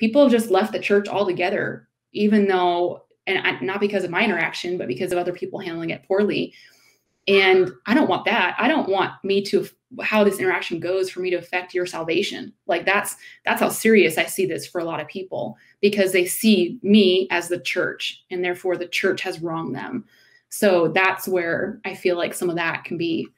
people have just left the church altogether, even though, and not because of my interaction, but because of other people handling it poorly. And I don't want that. I don't want how this interaction goes for me to affect your salvation. Like that's how serious I see this for a lot of people, because they see me as the church, and therefore the church has wronged them. So that's where I feel like some of that can be,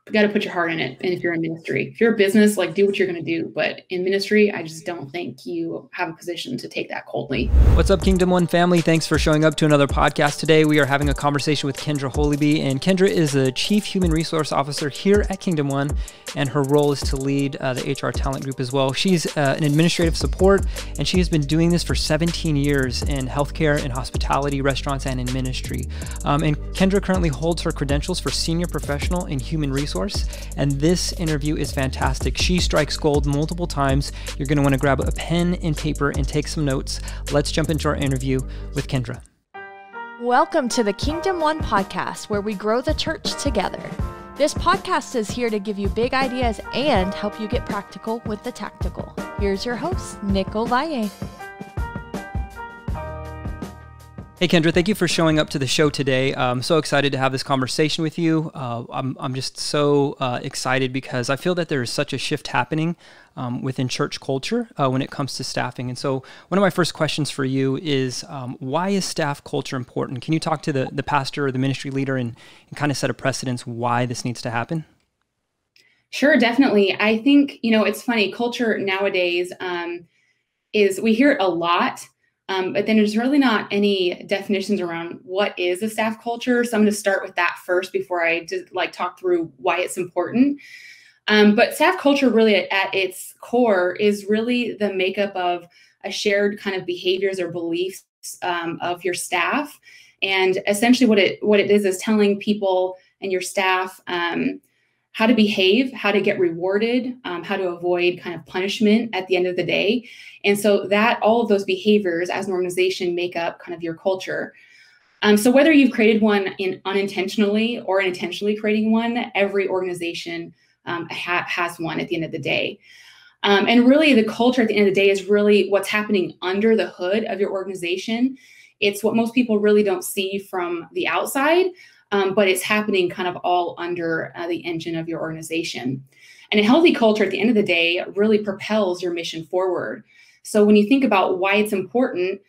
you got to put your heart in it. And if you're in ministry, if you're a business, like do what you're going to do. But in ministry, I just don't think you have a position to take that coldly. What's up, Kingdom One family? Thanks for showing up to another podcast today. We are having a conversation with Kendra Holybee, and Kendra is the Chief Human Resource Officer here at Kingdom One, and her role is to lead the HR talent group as well. She's an administrative support, and she has been doing this for 17 years in healthcare and hospitality, restaurants, and in ministry. And Kendra currently holds her credentials for Senior Professional in Human Resource. And this interview is fantastic. She strikes gold multiple times. You're going to want to grab a pen and paper and take some notes. Let's jump into our interview with Kendra. Welcome to the Kingdom One podcast, where we grow the church together. This podcast is here to give you big ideas and help you get practical with the tactical. Here's your host, Nick Olaye. Hey, Kendra, thank you for showing up to the show today. I'm so excited to have this conversation with you. I'm just so excited because I feel that there is such a shift happening within church culture when it comes to staffing. And so one of my first questions for you is, why is staff culture important? Can you talk to the pastor or the ministry leader and kind of set a precedence why this needs to happen? Sure, definitely. I think, it's funny, culture nowadays we hear it a lot. But then there's really not any definitions around what is a staff culture. So I'm going to start with that first before I just talk through why it's important. But staff culture really at its core is really the makeup of a shared kind of behaviors or beliefs of your staff. And essentially what it is telling people and your staff how to behave, how to get rewarded, how to avoid kind of punishment at the end of the day. And so that all of those behaviors as an organization make up kind of your culture. So whether you've created one unintentionally or intentionally creating one, every organization has one at the end of the day. And really the culture at the end of the day is really what's happening under the hood of your organization. It's what most people really don't see from the outside. But it's happening kind of all under the engine of your organization. And a healthy culture at the end of the day really propels your mission forward. So when you think about why it's important,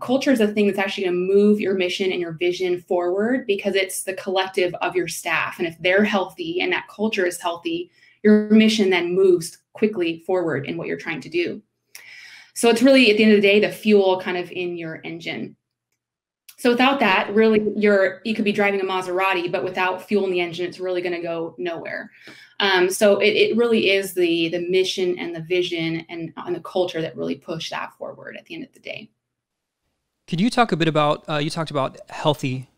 culture is a thing that's actually going to move your mission and your vision forward, because it's the collective of your staff. And if they're healthy and that culture is healthy, your mission then moves quickly forward in what you're trying to do. So it's really, at the end of the day, the fuel kind of in your engine. So without that, really, you could be driving a Maserati, but without fuel in the engine, it's really going to go nowhere. So it really is the mission and the vision and the culture that really push that forward at the end of the day. Could you talk a bit about, you talked about healthy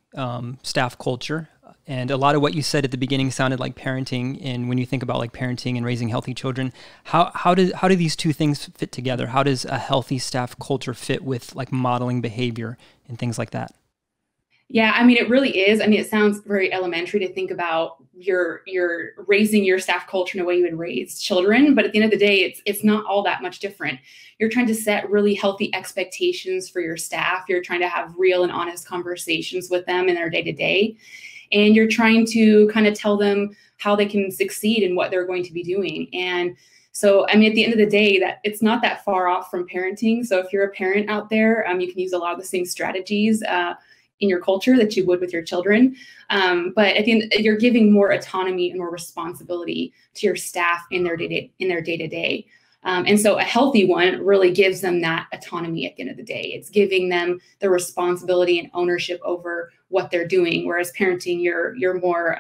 staff culture, and a lot of what you said at the beginning sounded like parenting. And when you think about parenting and raising healthy children, how do these two things fit together? How does a healthy staff culture fit with modeling behavior and things like that? Yeah, I mean, it really is. I mean, it sounds very elementary to think about you're raising your staff culture in a way you would raise children. But at the end of the day, it's not all that much different. You're trying to set really healthy expectations for your staff. You're trying to have real and honest conversations with them in their day-to-day. And you're trying to kind of tell them how they can succeed in what they're going to be doing. And so, I mean, at the end of the day, that it's not that far off from parenting. So if you're a parent out there, you can use a lot of the same strategies in your culture that you would with your children. But at the end, you're giving more autonomy and more responsibility to your staff in their day-to-day. And so a healthy one really gives them that autonomy at the end of the day. It's giving them the responsibility and ownership over what they're doing, whereas parenting, you're more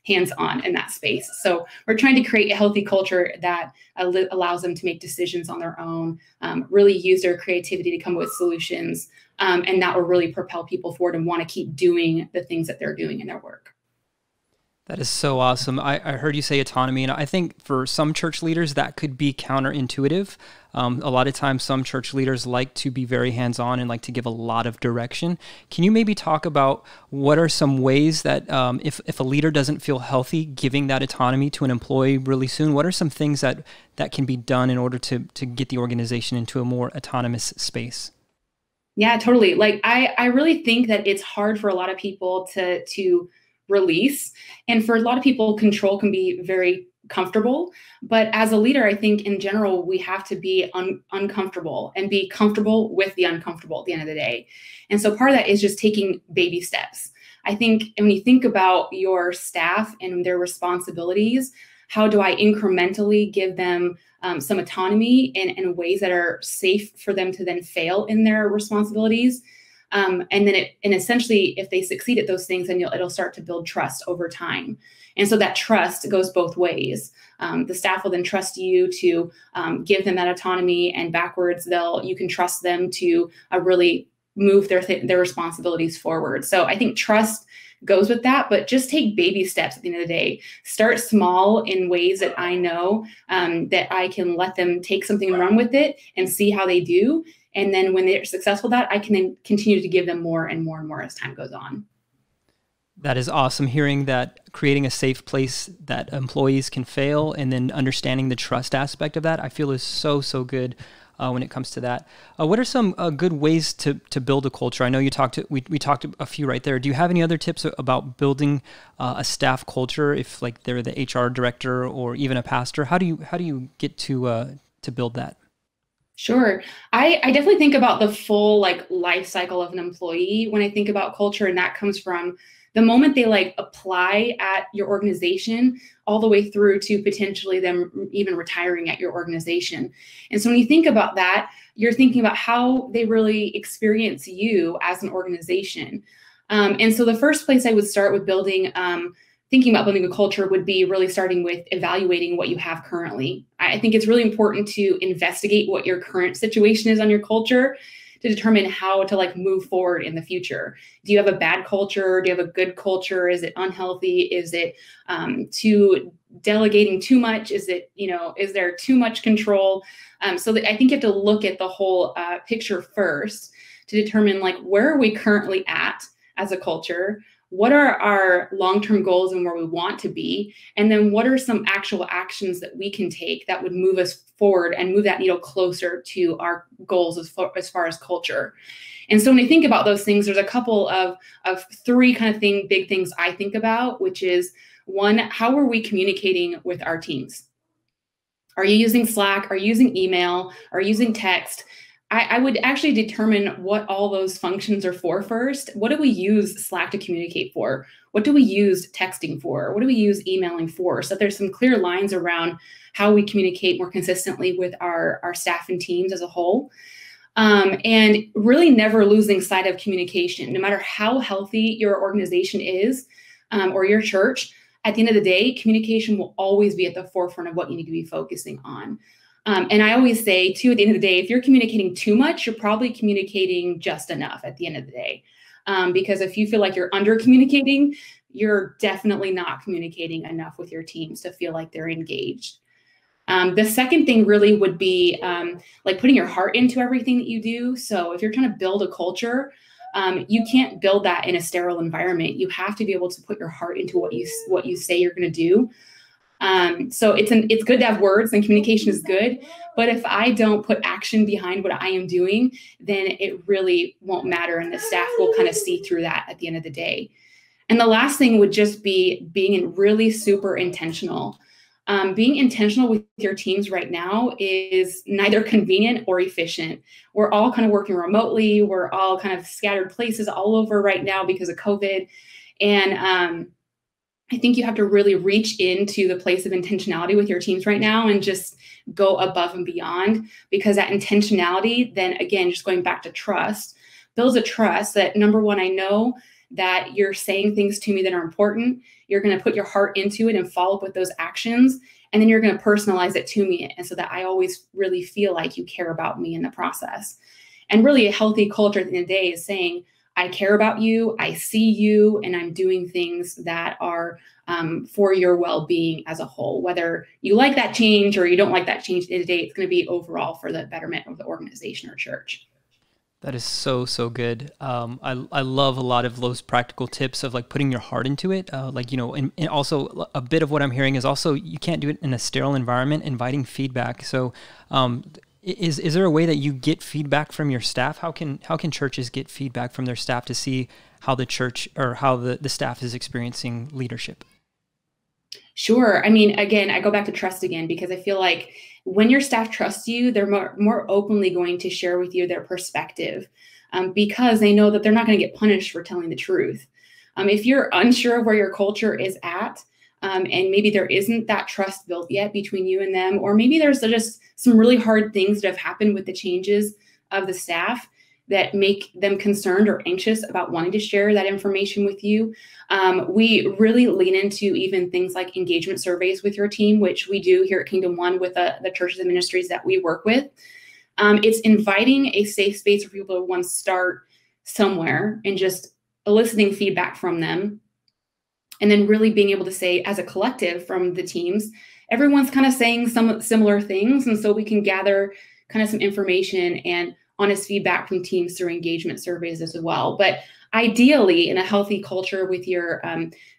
hands-on in that space. So we're trying to create a healthy culture that allows them to make decisions on their own, really use their creativity to come up with solutions, and that will really propel people forward and want to keep doing the things that they're doing in their work. That is so awesome. I heard you say autonomy, and I think for some church leaders that could be counterintuitive. A lot of times some church leaders like to be very hands-on and like to give a lot of direction. Can you maybe talk about what are some ways that if a leader doesn't feel healthy giving that autonomy to an employee really soon, what are some things that can be done in order to get the organization into a more autonomous space? Yeah, totally. Like I really think that it's hard for a lot of people to release. And for a lot of people, control can be very comfortable. But as a leader, I think in general, we have to be uncomfortable and be comfortable with the uncomfortable at the end of the day. And so part of that is just taking baby steps. I think when you think about your staff and their responsibilities, how do I incrementally give them some autonomy in ways that are safe for them to then fail in their responsibilities? And essentially, if they succeed at those things, then it'll start to build trust over time. And so that trust goes both ways. The staff will then trust you to give them that autonomy, and backwards, you can trust them to really move their responsibilities forward. So I think trust goes with that, but just take baby steps at the end of the day. Start small in ways that I know that I can let them take something and run with it and see how they do. And then when they're successful at that, I can then continue to give them more and more and more as time goes on. That is awesome, hearing that, creating a safe place that employees can fail, and then understanding the trust aspect of that, I feel is so, so good when it comes to that. What are some good ways to build a culture? I know we talked a few right there. Do you have any other tips about building a staff culture, if like they're the HR director or even a pastor? How do you get to build that? Sure. I definitely think about the full life cycle of an employee when I think about culture, and that comes from the moment they apply at your organization all the way through to potentially them even retiring at your organization. And so when you think about that, you're thinking about how they really experience you as an organization. And so the first place I would start with thinking about building a culture would be really starting with evaluating what you have currently. I think it's really important to investigate what your current situation is on your culture to determine how to move forward in the future. Do you have a bad culture? Do you have a good culture? Is it unhealthy? Is it delegating too much? Is there too much control? So I think you have to look at the whole picture first to determine where are we currently at as a culture? What are our long-term goals and where we want to be? And then what are some actual actions that we can take that would move us forward and move that needle closer to our goals as far as culture? And so when I think about those things, there's a couple of three big things I think about, which is one, how are we communicating with our teams? Are you using Slack? Are you using email? Are you using text? I would actually determine what all those functions are for first. What do we use Slack to communicate for? What do we use texting for? What do we use emailing for? So there's some clear lines around how we communicate more consistently with our staff and teams as a whole. And really never losing sight of communication. No matter how healthy your organization is or your church, at the end of the day, communication will always be at the forefront of what you need to be focusing on. And I always say, too, at the end of the day, if you're communicating too much, you're probably communicating just enough at the end of the day. Because if you feel like you're under communicating, you're definitely not communicating enough with your teams to feel like they're engaged. The second thing really would be putting your heart into everything that you do. So if you're trying to build a culture, you can't build that in a sterile environment. You have to be able to put your heart into what you say you're going to do. So it's good to have words, and communication is good, but if I don't put action behind what I am doing, then it really won't matter, and the staff will kind of see through that at the end of the day. And the last thing would just be being really super intentional. Being intentional with your teams right now is neither convenient or efficient. We're all kind of working remotely. We're all kind of scattered places all over right now because of COVID. And I think you have to really reach into the place of intentionality with your teams right now and just go above and beyond, because that intentionality, then again, just going back to trust, builds a trust that, number one, I know that you're saying things to me that are important. You're going to put your heart into it and follow up with those actions. And then you're going to personalize it to me. And so that I always really feel like you care about me in the process. And really a healthy culture at the end of the day is saying, I care about you, I see you, and I'm doing things that are for your well-being as a whole. Whether you like that change or you don't like that change day-to-day, it's going to be overall for the betterment of the organization or church. That is so, so good. I love a lot of those practical tips of like putting your heart into it. And also a bit of what I'm hearing is also you can't do it in a sterile environment, inviting feedback. So is there a way that you get feedback from your staff? How can churches get feedback from their staff to see how the church or how the staff is experiencing leadership? Sure. I mean, again, I go back to trust again, because I feel like when your staff trusts you, they're more openly going to share with you their perspective, because they know that they're not going to get punished for telling the truth. If you're unsure of where your culture is at, and maybe there isn't that trust built yet between you and them, or maybe there's just some really hard things that have happened with the changes of the staff that make them concerned or anxious about wanting to share that information with you. We really lean into even things like engagement surveys with your team, which we do here at Kingdom One with the churches and ministries that we work with. It's inviting a safe space for people to want to start somewhere and just eliciting feedback from them. And then really being able to say, as a collective from the teams, everyone's kind of saying some similar things. And so we can gather kind of some information and honest feedback from teams through engagement surveys as well. But ideally, in a healthy culture with your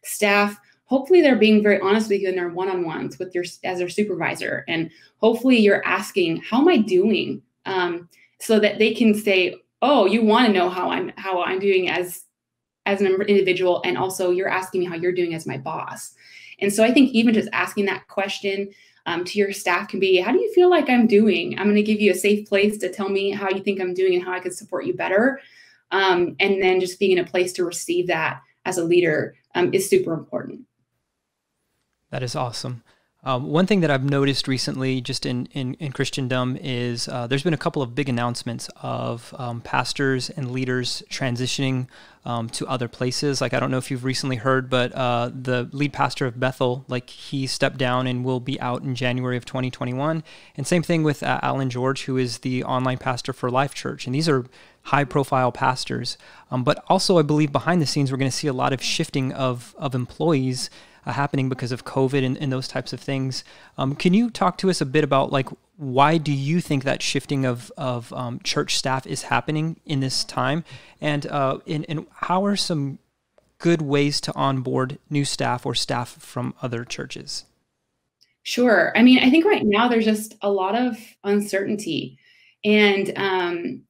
staff, hopefully they're being very honest with you in their one-on-ones with as their supervisor. And hopefully you're asking, how am I doing? So that they can say, oh, you want to know how I'm doing as an individual, and also you're asking me how you're doing as my boss. And so I think even just asking that question to your staff can be, how do you feel like I'm doing? I'm going to give you a safe place to tell me how you think I'm doing and how I could support you better. And then just being in a place to receive that as a leader is super important. That is awesome. One thing that I've noticed recently just in Christendom is there's been a couple of big announcements of pastors and leaders transitioning to other places. Like, I don't know if you've recently heard, but the lead pastor of Bethel, like, he stepped down and will be out in January of 2021. And same thing with Alan George, who is the online pastor for Life Church. And these are high-profile pastors. But also, I believe behind the scenes, we're going to see a lot of shifting of employees happening because of COVID and those types of things. Can you talk to us a bit about, like, why do you think that shifting of church staff is happening in this time? And how are some good ways to onboard new staff or staff from other churches? Sure. I mean, I think right now there's just a lot of uncertainty. And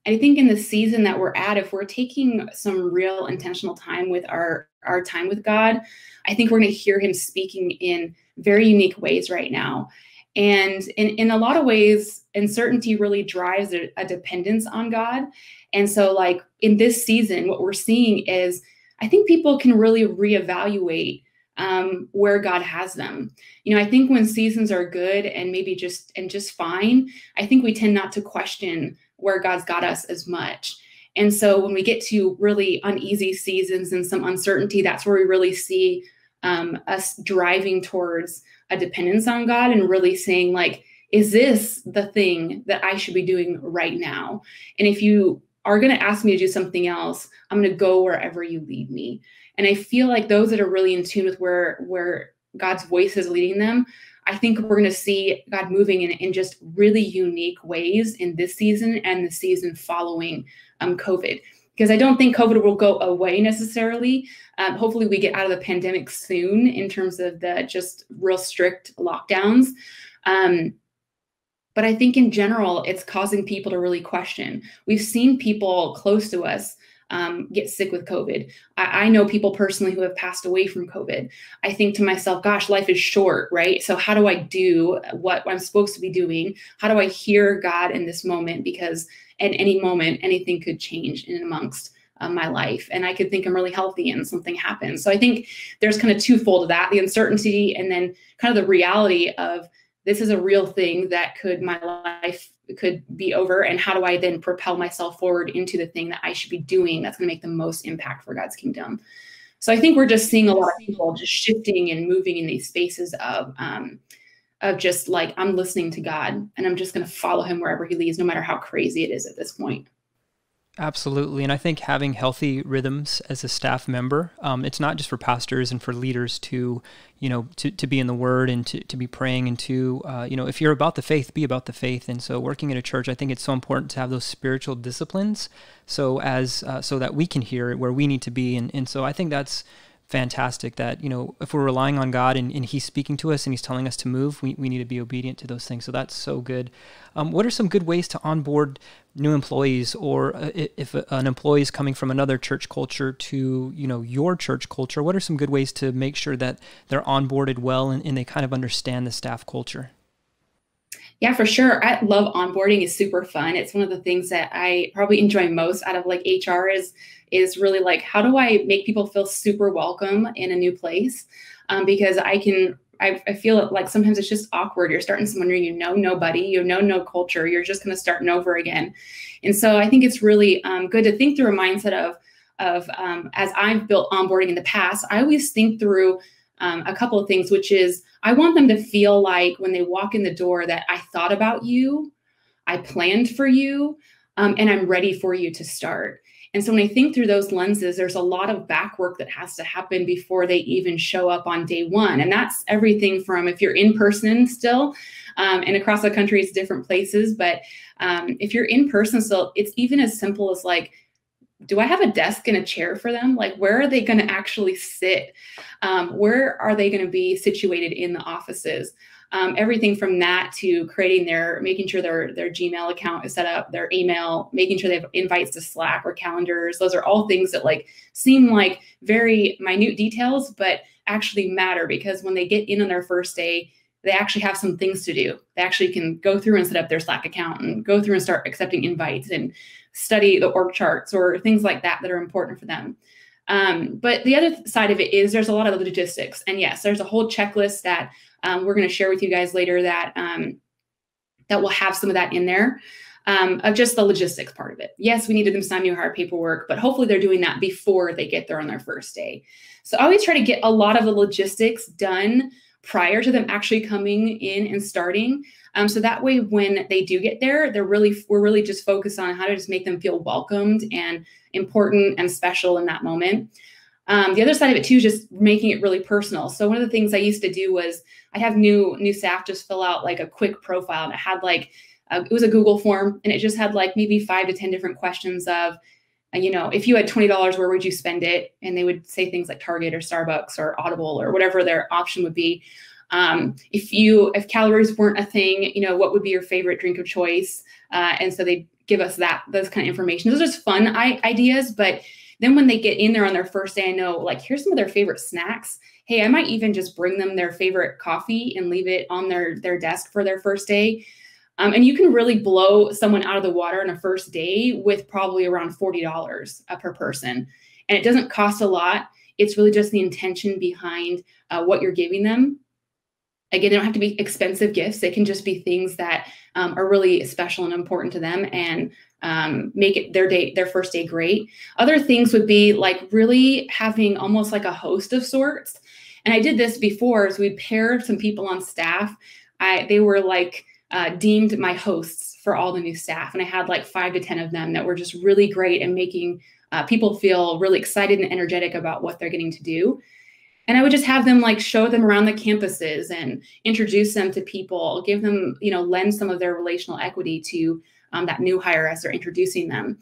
I think in the season that we're at, if we're taking some real intentional time with our time with God, I think we're going to hear him speaking in very unique ways right now. And in a lot of ways, uncertainty really drives a dependence on God. And so, like, in this season, what we're seeing is, I think people can really reevaluate where God has them. You know, I think when seasons are good and maybe just fine, I think we tend not to question where God's got us as much. And so when we get to really uneasy seasons and some uncertainty, that's where we really see us driving towards a dependence on God and really saying, like, is this the thing that I should be doing right now? And if you are going to ask me to do something else, I'm going to go wherever you lead me. And I feel like those that are really in tune with where God's voice is leading them, I think we're going to see God moving in just really unique ways in this season and the season following COVID. Because I don't think COVID will go away necessarily. Hopefully we get out of the pandemic soon in terms of the just real strict lockdowns. But I think in general, it's causing people to really question. We've seen people close to us get sick with COVID. I know people personally who have passed away from COVID. I think to myself, gosh, life is short, right? So how do I do what I'm supposed to be doing? How do I hear God in this moment? Because at any moment, anything could change in amongst my life. And I could think I'm really healthy and something happens. So I think there's kind of twofold of that, the uncertainty and then kind of the reality of this is a real thing that my life could be over. And how do I then propel myself forward into the thing that I should be doing that's going to make the most impact for God's kingdom? So I think we're just seeing a lot of people just shifting and moving in these spaces of just like, I'm listening to God and I'm just going to follow him wherever he leads, no matter how crazy it is at this point. Absolutely. And I think having healthy rhythms as a staff member, it's not just for pastors and for leaders to, to be in the word and to be praying and to, if you're about the faith, be about the faith. And so working in a church, I think it's so important to have those spiritual disciplines so that we can hear where we need to be. And so I think that's fantastic that, if we're relying on God and He's speaking to us and He's telling us to move, we need to be obedient to those things. So that's so good. What are some good ways to onboard new employees, or if an employee is coming from another church culture to, your church culture, what are some good ways to make sure that they're onboarded well and they kind of understand the staff culture? Yeah, for sure. I love onboarding. It's super fun. It's one of the things that I probably enjoy most out of like HR is really like, how do I make people feel super welcome in a new place? Because I feel like sometimes it's just awkward. You're starting somewhere you know nobody, no culture. You're just going to start over again. And so I think it's really good to think through a mindset of as I've built onboarding in the past, I always think through a couple of things, which is I want them to feel like when they walk in the door that I thought about you, I planned for you, and I'm ready for you to start. And so when I think through those lenses, there's a lot of back work that has to happen before they even show up on day one. And that's everything from if you're in person still, and across the country, it's different places. But if you're in person still, it's even as simple as like, do I have a desk and a chair for them? Like, where are they going to actually sit? Where are they going to be situated in the offices? Everything from that to making sure their Gmail account is set up, their email, making sure they have invites to Slack or calendars. Those are all things that like seem like very minute details, but actually matter because when they get in on their first day, they actually have some things to do. They actually can go through and set up their Slack account and go through and start accepting invites and study the org charts or things like that are important for them. But the other side of it is there's a lot of logistics. And yes, there's a whole checklist that we're going to share with you guys later that will have some of that in there of just the logistics part of it. Yes, we needed them sign new hire paperwork, but hopefully they're doing that before they get there on their first day. So I always try to get a lot of the logistics done prior to them actually coming in and starting. So that way, when they do get there, we're really just focused on how to just make them feel welcomed and important and special in that moment. The other side of it too is just making it really personal. So one of the things I used to do was I'd have new staff just fill out like a quick profile, and it had like it was a Google form, and it just had like maybe 5 to 10 different questions of, if you had $20, where would you spend it? And they would say things like Target or Starbucks or Audible or whatever their option would be. If calories weren't a thing, what would be your favorite drink of choice? And so they give us those kind of information. Those are just fun ideas, but then when they get in there on their first day, I know like, here's some of their favorite snacks. Hey, I might even just bring them their favorite coffee and leave it on their desk for their first day. And you can really blow someone out of the water on a first day with probably around $40 per person. And it doesn't cost a lot. It's really just the intention behind what you're giving them. Again, they don't have to be expensive gifts. They can just be things that are really special and important to them and make it their first day great. Other things would be like really having almost like a host of sorts. And I did this before, so we paired some people on staff. They were like deemed my hosts for all the new staff. And I had like 5 to 10 of them that were just really great and making people feel really excited and energetic about what they're getting to do. And I would just have them like show them around the campuses and introduce them to people, give them, lend some of their relational equity to that new hire as they're introducing them.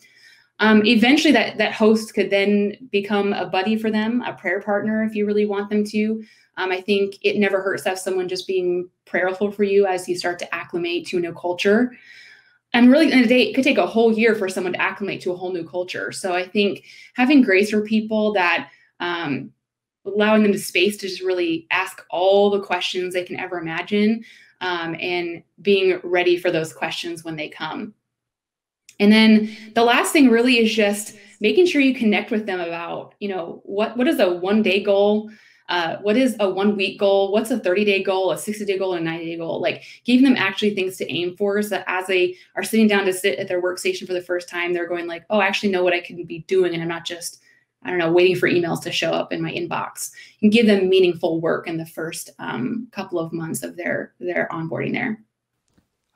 Eventually that host could then become a buddy for them, a prayer partner if you really want them to. I think it never hurts to have someone just being prayerful for you as you start to acclimate to a new culture. And really, in a day, it could take a whole year for someone to acclimate to a whole new culture. So I think having grace for people that allowing them the space to just really ask all the questions they can ever imagine, and being ready for those questions when they come. And then the last thing really is just making sure you connect with them about, what is a 1-day goal? What is a 1-week goal? What's a 30-day goal, a 60-day goal, and a 90-day goal? Like giving them actually things to aim for so that as they are sitting down to sit at their workstation for the first time, they're going like, oh, I actually know what I can be doing. And I'm not just, waiting for emails to show up in my inbox. You can give them meaningful work in the first couple of months of their onboarding there.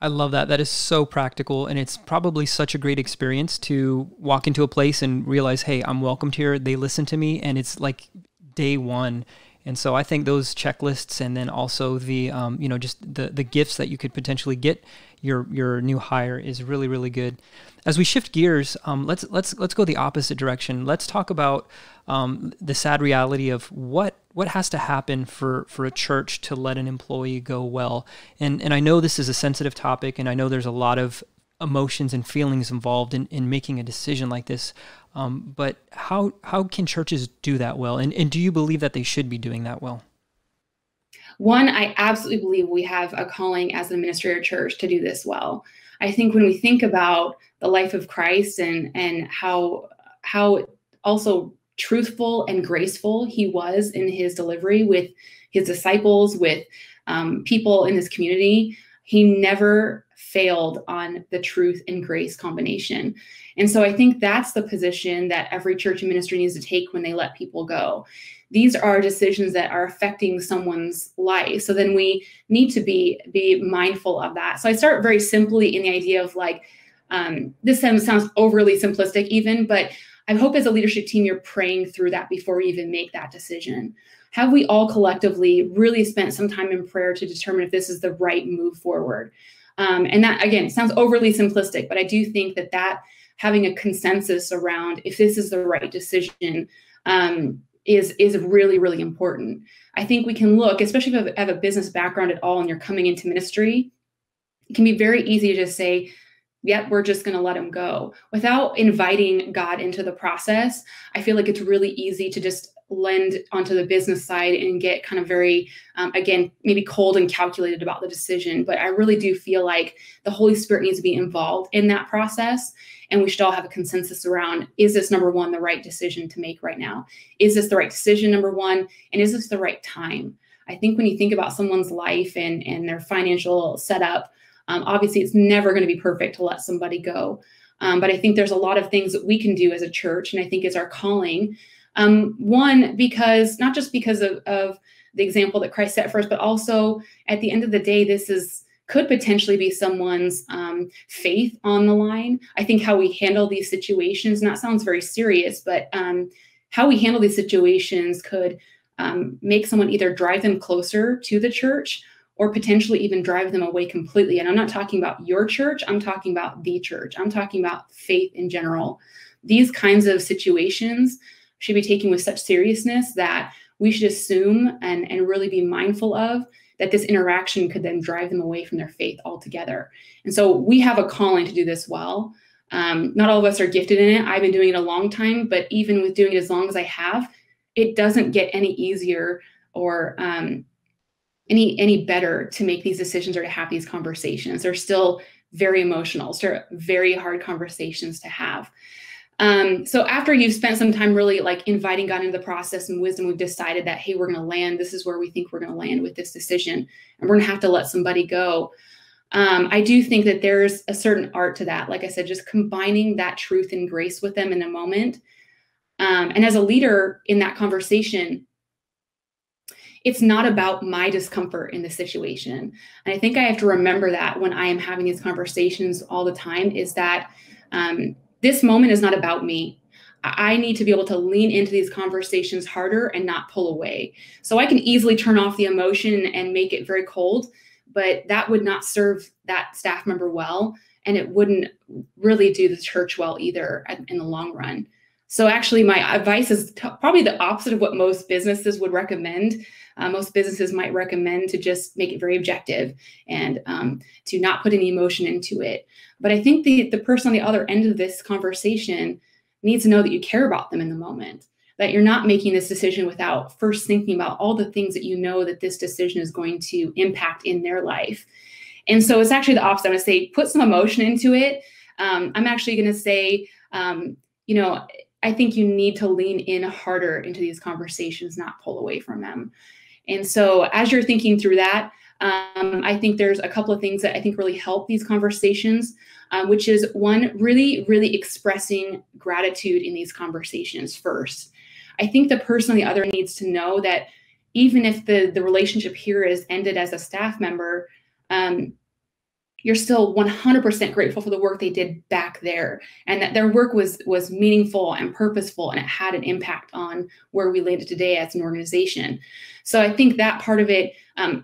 I love that. That is so practical. And it's probably such a great experience to walk into a place and realize, hey, I'm welcomed here. They listen to me. And it's like day one. And so I think those checklists, and then also the, just the gifts that you could potentially get your new hire is really, really good. As we shift gears, let's go the opposite direction. Let's talk about the sad reality of what has to happen for a church to let an employee go well. And I know this is a sensitive topic, and I know there's a lot of emotions and feelings involved in making a decision like this. But how can churches do that well? And do you believe that they should be doing that well? One, I absolutely believe we have a calling as an administrator church to do this well. I think when we think about the life of Christ and how also truthful and graceful he was in his delivery with his disciples, with people in his community, he never failed on the truth and grace combination. And so I think that's the position that every church and ministry needs to take when they let people go. These are decisions that are affecting someone's life. So then we need to be mindful of that. So I start very simply in the idea of like, this sounds overly simplistic even, but I hope as a leadership team, you're praying through that before you even make that decision. Have we all collectively really spent some time in prayer to determine if this is the right move forward? And that, again, sounds overly simplistic, but I do think that having a consensus around if this is the right decision is really, really important. I think we can look, especially if you have a business background at all and you're coming into ministry, it can be very easy to just say, yep, we're just going to let them go. Without inviting God into the process, I feel like it's really easy to just lend onto the business side and get kind of very, again, maybe cold and calculated about the decision. But I really do feel like the Holy Spirit needs to be involved in that process. And we should all have a consensus around, is this, number one, the right decision to make right now? Is this the right decision, number one? And is this the right time? I think when you think about someone's life and their financial setup, obviously, it's never going to be perfect to let somebody go. But I think there's a lot of things that we can do as a church, and I think it's our calling. One, because not just because of the example that Christ set for us, but also at the end of the day, could potentially be someone's faith on the line. I think how we handle these situations, and that sounds very serious, but how we handle these situations could make someone either drive them closer to the church or potentially even drive them away completely. And I'm not talking about your church. I'm talking about the church. I'm talking about faith in general. These kinds of situations should be taken with such seriousness that we should assume and really be mindful of that this interaction could then drive them away from their faith altogether. And so we have a calling to do this well. Not all of us are gifted in it. I've been doing it a long time, but even with doing it as long as I have, it doesn't get any easier or any better to make these decisions or to have these conversations. They're still very emotional. They're very hard conversations to have. So after you've spent some time really like inviting God into the process and wisdom, we've decided that, hey, we're going to land. This is where we think we're going to land with this decision, and we're going to have to let somebody go. I do think that there's a certain art to that. Like I said, just combining that truth and grace with them in a moment. And as a leader in that conversation, it's not about my discomfort in the situation. And I think I have to remember that when I am having these conversations all the time, is that this moment is not about me. I need to be able to lean into these conversations harder and not pull away. So I can easily turn off the emotion and make it very cold, but that would not serve that staff member well. And it wouldn't really do the church well either in the long run. So actually my advice is probably the opposite of what most businesses would recommend. Most businesses might recommend to just make it very objective and to not put any emotion into it. But I think the person on the other end of this conversation needs to know that you care about them in the moment, that you're not making this decision without first thinking about all the things that you know that this decision is going to impact in their life. And so it's actually the opposite. I'm going to say, put some emotion into it. I'm actually going to say, I think you need to lean in harder into these conversations, not pull away from them. And so as you're thinking through that, I think there's a couple of things that I think really help these conversations, which is one, really, really expressing gratitude in these conversations first. I think the person on the other needs to know that even if the relationship here is ended as a staff member, you're still 100% grateful for the work they did back there, and that their work was meaningful and purposeful, and it had an impact on where we landed today as an organization. So I think that part of it,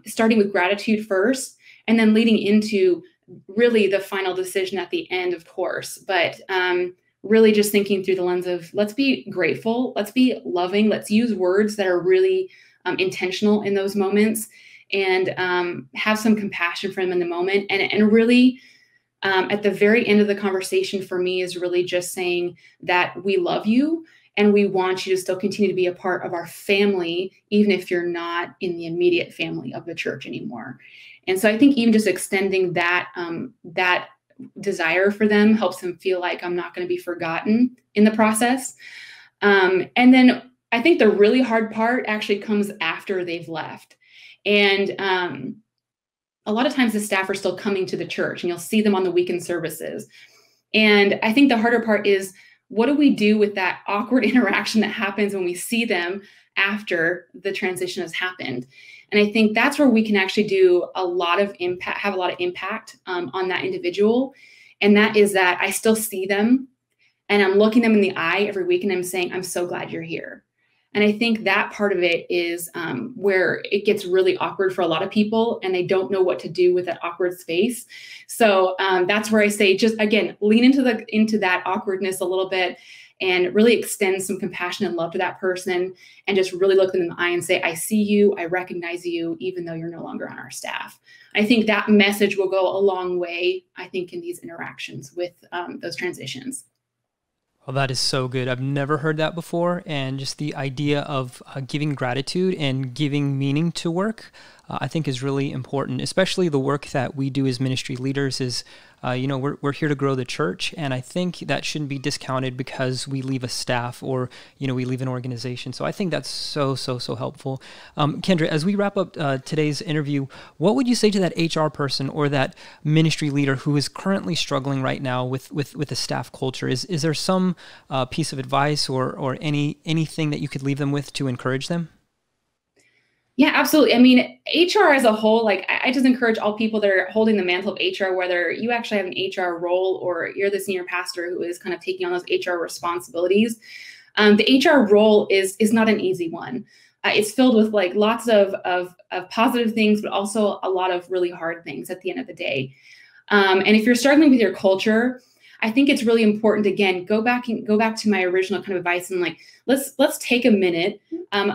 starting with gratitude first, and then leading into really the final decision at the end, of course, but really just thinking through the lens of, let's be grateful, let's be loving, let's use words that are really intentional in those moments, and have some compassion for them in the moment. And really, at the very end of the conversation for me is really just saying that we love you and we want you to still continue to be a part of our family, even if you're not in the immediate family of the church anymore. And so I think even just extending that, that desire for them helps them feel like I'm not going to be forgotten in the process. And then I think the really hard part actually comes after they've left. And a lot of times the staff are still coming to the church, and you'll see them on the weekend services. And I think the harder part is, what do we do with that awkward interaction that happens when we see them after the transition has happened? And I think that's where we can actually do a lot of impact, have a lot of impact on that individual. And that is that I still see them, and I'm looking them in the eye every week, and I'm saying, I'm so glad you're here. And I think that part of it is where it gets really awkward for a lot of people, and they don't know what to do with that awkward space. So that's where I say, just again, lean into that awkwardness a little bit, and really extend some compassion and love to that person, and just really look them in the eye and say, I see you, I recognize you, even though you're no longer on our staff. I think that message will go a long way, I think, in these interactions with those transitions. Well, that is so good. I've never heard that before. And just the idea of giving gratitude and giving meaning to work, I think is really important, especially the work that we do as ministry leaders is, we're here to grow the church. And I think that shouldn't be discounted because we leave a staff or, we leave an organization. So I think that's so helpful. Kendra, as we wrap up today's interview, what would you say to that HR person or that ministry leader who is currently struggling right now with the staff culture? Is there some piece of advice or anything that you could leave them with to encourage them? Yeah, absolutely. I mean, HR as a whole, like I just encourage all people that are holding the mantle of HR, whether you actually have an HR role or you're the senior pastor who is kind of taking on those HR responsibilities. The HR role is not an easy one. It's filled with like lots of positive things, but also a lot of really hard things at the end of the day. And if you're struggling with your culture, I think it's really important to, again, go back to my original kind of advice and like, let's take a minute.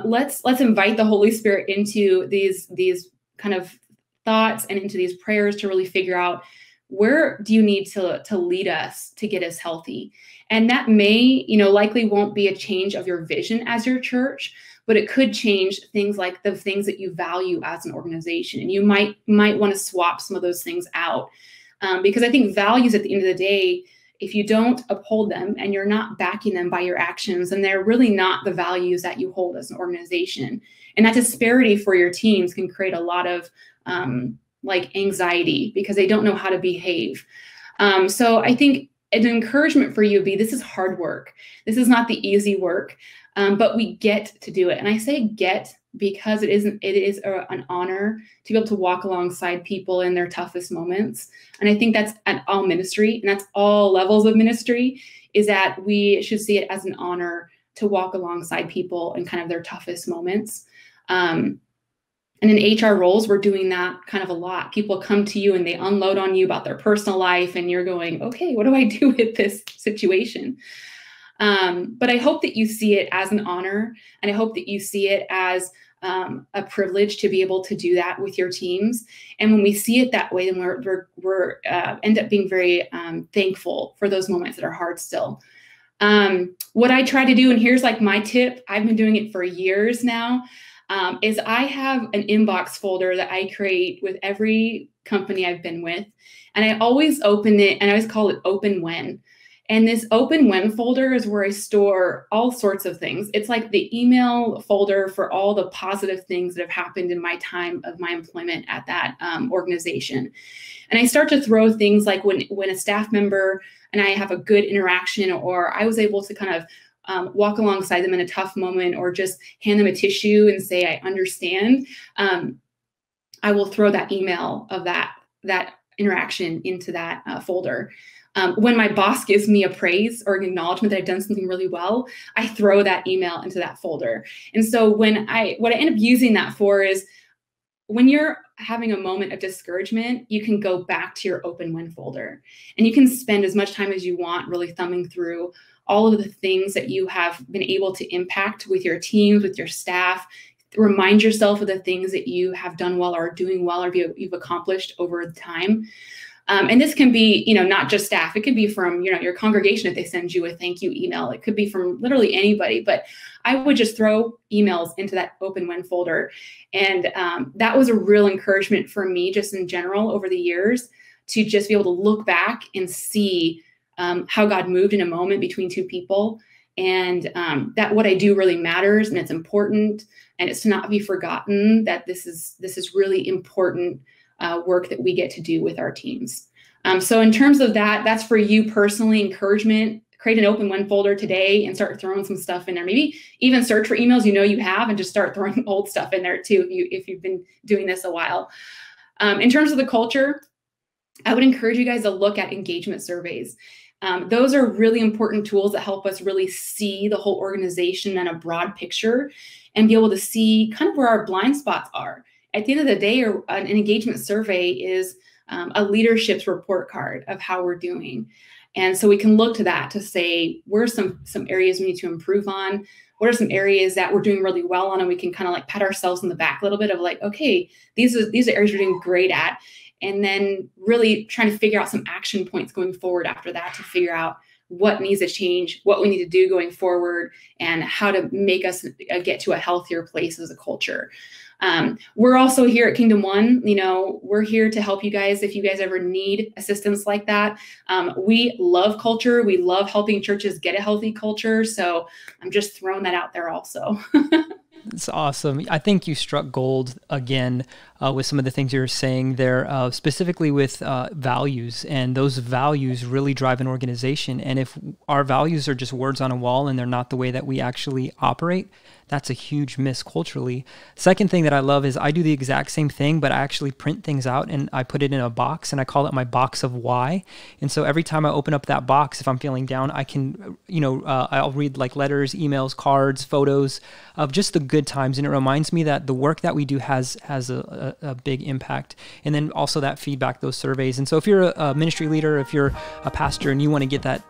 Let's invite the Holy Spirit into these kind of thoughts and into these prayers to really figure out, where do you need to lead us to get us healthy? And that may, likely won't be a change of your vision as your church, but it could change things like the things that you value as an organization. And you might want to swap some of those things out. Because I think values at the end of the day, if you don't uphold them and you're not backing them by your actions, then they're really not the values that you hold as an organization. And that disparity for your teams can create a lot of like anxiety because they don't know how to behave. So I think an encouragement for you would be, this is hard work. This is not the easy work, but we get to do it. And I say get because it is an honor to be able to walk alongside people in their toughest moments. And I think that's at all ministry, and that's all levels of ministry, is that we should see it as an honor to walk alongside people in kind of their toughest moments. And in HR roles, we're doing that kind of a lot. People come to you and they unload on you about their personal life, and you're going, okay, what do I do with this situation? But I hope that you see it as an honor, and I hope that you see it as a privilege to be able to do that with your teams. And when we see it that way, then we're end up being very thankful for those moments that are hard still. What I try to do, and here's like my tip, I've been doing it for years now, is I have an inbox folder that I create with every company I've been with. And I always open it, and I always call it Open When. And this Open When folder is where I store all sorts of things. It's like the email folder for all the positive things that have happened in my time of my employment at that organization. And I start to throw things like when a staff member and I have a good interaction, or I was able to kind of walk alongside them in a tough moment, or just hand them a tissue and say, I understand. I will throw that email of that interaction into that folder. When my boss gives me a praise or an acknowledgement that I've done something really well, I throw that email into that folder. And so what I end up using that for is when you're having a moment of discouragement, you can go back to your open win folder and you can spend as much time as you want really thumbing through all of the things that you have been able to impact with your teams, with your staff. Remind yourself of the things that you have done well or are doing well or you've accomplished over time. And this can be, not just staff. It could be from, your congregation if they send you a thank you email. It could be from literally anybody. But I would just throw emails into that open win folder. And that was a real encouragement for me just in general over the years to just be able to look back and see how God moved in a moment between two people. And that what I do really matters and it's important. And it's to not be forgotten that this is really important work that we get to do with our teams. So in terms of that, that's for you personally, encouragement. Create an open win folder today and start throwing some stuff in there. Maybe even search for emails you have and just start throwing old stuff in there too if you've been doing this a while. In terms of the culture, I would encourage you guys to look at engagement surveys. Those are really important tools that help us really see the whole organization in a broad picture and be able to see kind of where our blind spots are. At the end of the day, an engagement survey is a leadership's report card of how we're doing. And so we can look to that to say, where are some areas we need to improve on? What are some areas that we're doing really well on? And we can kind of like pat ourselves on the back a little bit of like, okay, these are areas we're doing great at. And then really trying to figure out some action points going forward after that to figure out what needs to change, what we need to do going forward, and how to make us get to a healthier place as a culture. We're also here at Kingdom One. We're here to help you guys if you guys ever need assistance like that. We love culture. We love helping churches get a healthy culture. So I'm just throwing that out there also. It's awesome. I think you struck gold again with some of the things you're saying there, specifically with values. And those values really drive an organization. And if our values are just words on a wall and they're not the way that we actually operate, that's a huge miss culturally. Second thing that I love is I do the exact same thing, but I actually print things out and I put it in a box and I call it my box of why. And so every time I open up that box, if I'm feeling down, I can, I'll read like letters, emails, cards, photos of just the good times. And it reminds me that the work that we do has a big impact. And then also that feedback, those surveys. And so if you're a ministry leader, if you're a pastor and you want to get that,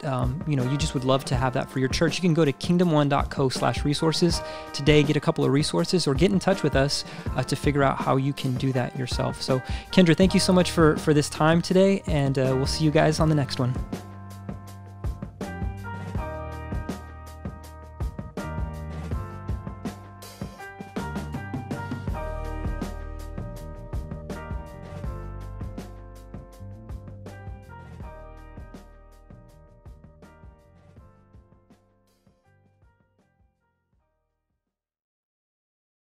you just would love to have that for your church, you can go to kingdom1.co/resources. Today, get a couple of resources or get in touch with us to figure out how you can do that yourself. So Kendra, thank you so much for this time today, and we'll see you guys on the next one.